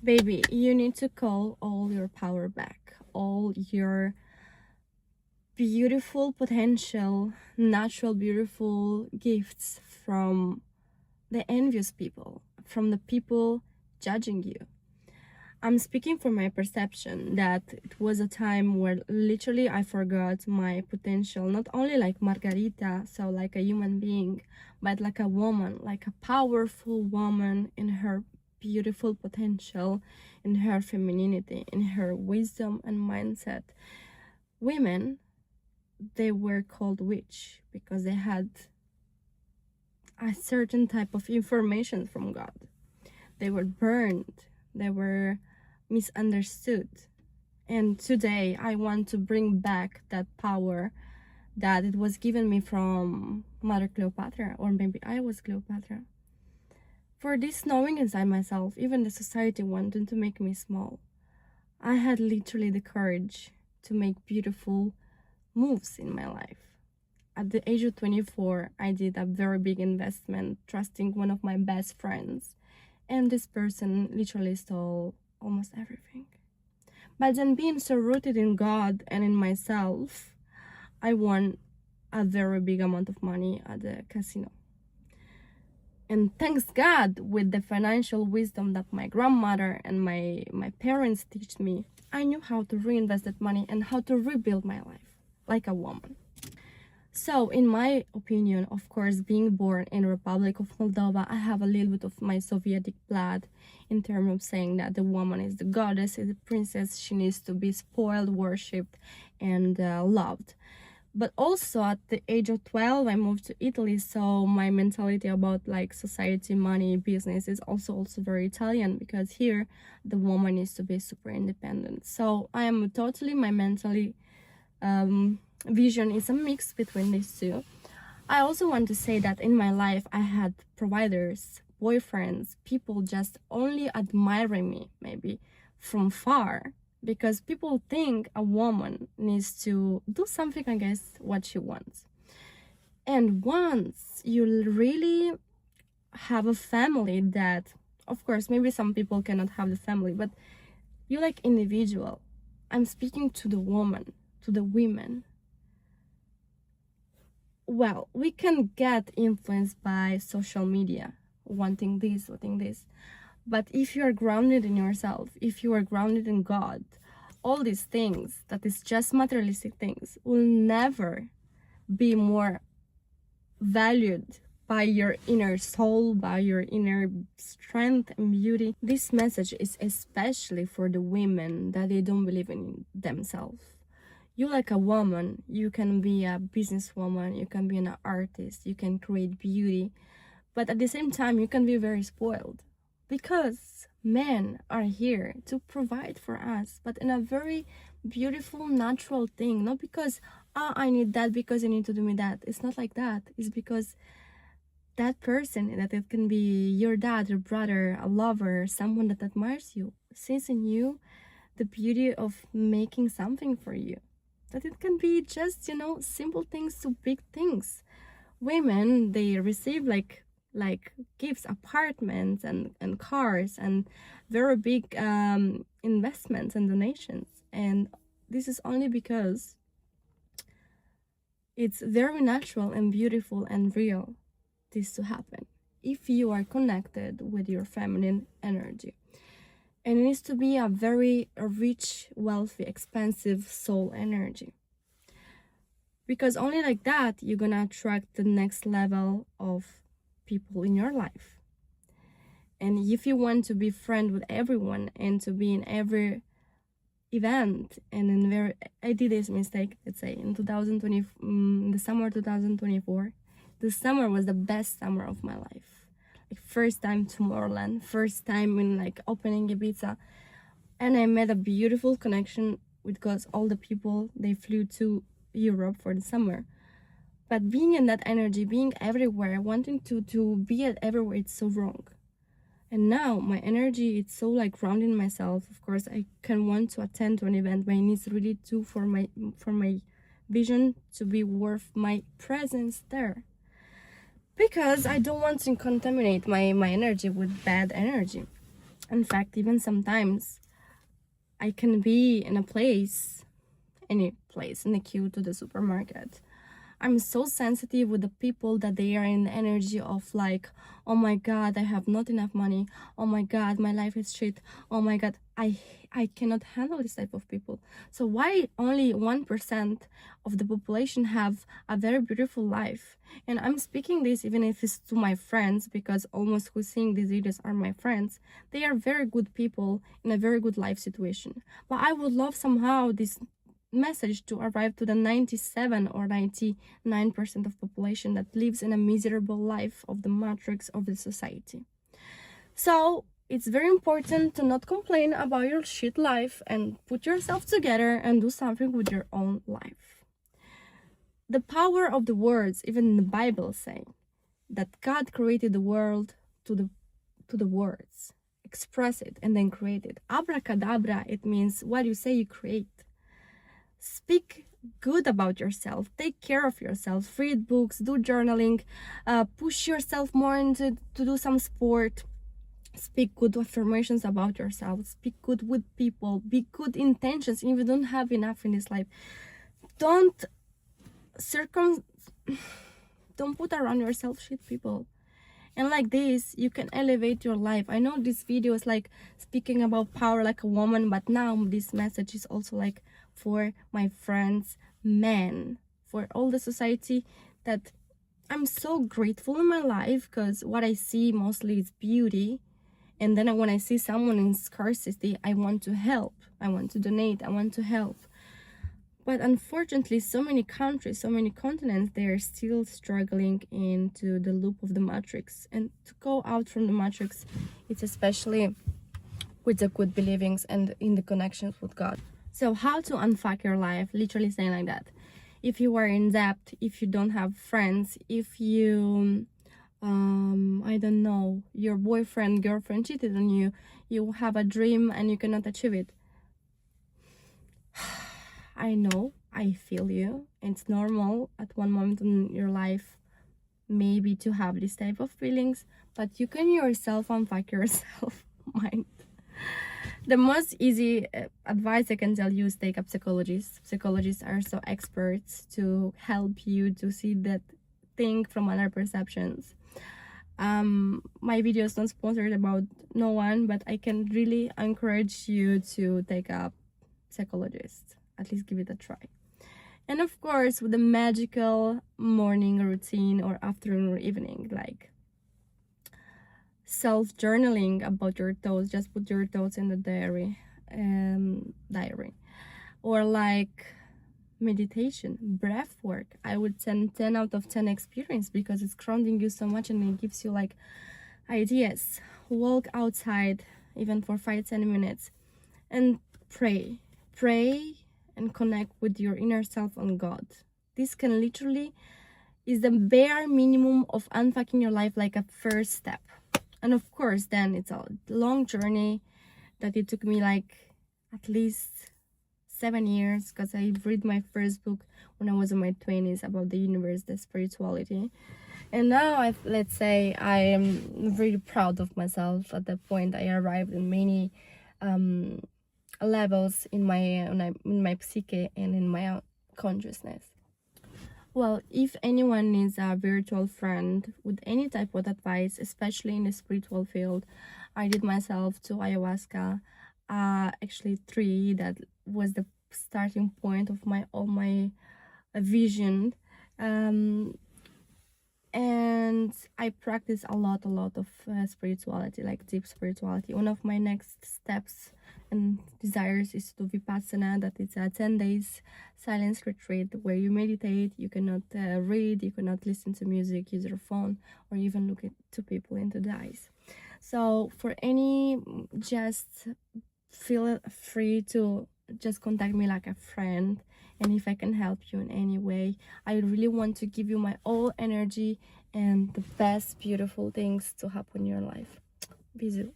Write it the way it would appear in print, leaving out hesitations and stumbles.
Baby, you need to call all your power back, all your beautiful potential, natural, beautiful gifts from the envious people, from the people judging you. I'm speaking from my perception that it was a time where literally I forgot my potential, not only like Margarita, so like a human being, but like a woman, like a powerful woman in her beautiful potential, in her femininity, in her wisdom and mindset. Women, they were called witch because they had a certain type of information from God. They were burned, they were misunderstood. And today I want to bring back that power that it was given me from Mother Cleopatra, or maybe I was Cleopatra. For this knowing inside myself, even the society wanted to make me small, I had literally the courage to make beautiful moves in my life. At the age of 24, I did a very big investment, trusting one of my best friends. And this person literally stole almost everything. But then, being so rooted in God and in myself, I won a very big amount of money at the casino. And thanks God, with the financial wisdom that my grandmother and my parents teach me, I knew how to reinvest that money and how to rebuild my life like a woman. So, in my opinion, of course, being born in Republic of Moldova, I have a little bit of my Sovietic blood in terms of saying that the woman is the goddess, is the princess, she needs to be spoiled, worshipped, and loved. But also at the age of 12, I moved to Italy, so my mentality about like society, money, business is also very Italian, because here the woman needs to be super independent. So I am totally, my mentally vision is a mix between these two. I also want to say that in my life I had providers, boyfriends, people just only admiring me maybe from far, because people think a woman needs to do something against what she wants. And once you really have a family that, of course, maybe some people cannot have the family, but you like individual. I'm speaking to the woman, to the women. Well, we can get influenced by social media, wanting this, wanting this. But if you are grounded in yourself, if you are grounded in God, all these things that is just materialistic things will never be more valued by your inner soul, by your inner strength and beauty. This message is especially for the women that they don't believe in themselves. You, like a woman, you can be a businesswoman, you can be an artist, you can create beauty, but at the same time you can be very spoiled, because men are here to provide for us, but in a very beautiful, natural thing. Not because I need that because you need to do me that. It's not like that. It's because that person, that it can be your dad, your brother, a lover, someone that admires you, sees in you the beauty of making something for you. That it can be just, simple things to big things. Women, they receive like gifts, apartments and cars and very big investments and donations. And this is only because it's very natural and beautiful and real this to happen if you are connected with your feminine energy. And it needs to be a very rich, wealthy, expansive soul energy. Because only like that, you're gonna attract the next level of people in your life. And if you want to be friend with everyone and to be in every event, and I did this mistake, let's say, in 2020, the summer 2024. The summer was the best summer of my life. Like, first time Tomorrowland, first time in like opening Ibiza, and I made a beautiful connection because all the people, they flew to Europe for the summer. But being in that energy, being everywhere, wanting to be at everywhere, it's so wrong. And now my energy, it's so like grounding myself. Of course, I can want to attend to an event, but it needs really to for my vision to be worth my presence there. Because I don't want to contaminate my energy with bad energy. In fact, even sometimes I can be in a place, any place, in the queue to the supermarket. I'm so sensitive with the people that they are in the energy of like, oh my god, I have not enough money. Oh my god, my life is shit. Oh my god, I cannot handle this type of people. So why only 1% of the population have a very beautiful life? And I'm speaking this even if it's to my friends, because almost who seeing these videos are my friends. They are very good people in a very good life situation. But I would love somehow this message to arrive to the 97 or 99% of population that lives in a miserable life of the matrix of the society. So it's very important to not complain about your shit life and put yourself together and do something with your own life. The power of the words, even in the Bible, say that God created the world to the words, express it and then create it. Abracadabra, it means what you say you create. Speak good about yourself, take care of yourself, read books, do journaling, push yourself more into to do some sport, speak good affirmations about yourself, speak good with people, be good intentions if you don't have enough in this life. Don't put around yourself shit people. And like this, you can elevate your life. I know this video is like speaking about power like a woman, but now this message is also like for my friends, men, for all the society, that I'm so grateful in my life, because what I see mostly is beauty. And then when I see someone in scarcity, I want to help. I want to donate. I want to help. But unfortunately, so many countries, so many continents, they are still struggling into the loop of the matrix. And to go out from the matrix, it's especially with the good believings and in the connections with God. So how to unfuck your life, literally saying like that. If you are in debt, if you don't have friends, if you, I don't know, your boyfriend, girlfriend cheated on you, you have a dream and you cannot achieve it. I know, I feel you. It's normal at one moment in your life maybe to have this type of feelings, but you can yourself unfuck yourself, mind. The most easy advice I can tell you is take up psychologists. Psychologists are so experts to help you to see that thing from other perceptions. My video is not sponsored about no one, but I can really encourage you to take up psychologists. At least give it a try. And of course, with the magical morning routine or afternoon or evening, like self-journaling about your thoughts. Just put your thoughts in the diary, or like meditation, breath work. I would send 10 out of 10 experience, because it's grounding you so much and it gives you like ideas. Walk outside even for 5-10 minutes and pray and connect with your inner self and God. This can literally is the bare minimum of unfucking your life, like a first step. And of course, then it's a long journey that it took me like at least 7 years, because I read my first book when I was in my 20s about the universe, the spirituality. And now let's say I am really proud of myself. At the point I arrived in many levels in my psyche and in my consciousness. Well, if anyone needs a virtual friend with any type of advice, especially in the spiritual field, I did myself to ayahuasca, actually 3. That was the starting point of all my vision, and I practice a lot of spirituality, like deep spirituality. One of my next steps and desires is to Vipassana, that it's a 10 days silence retreat where you meditate, you cannot read, you cannot listen to music, use your phone, or even look to people into the eyes. So for any, just feel free to just contact me like a friend, and if I can help you in any way. I really want to give you my all energy and the best beautiful things to happen in your life. Bisous.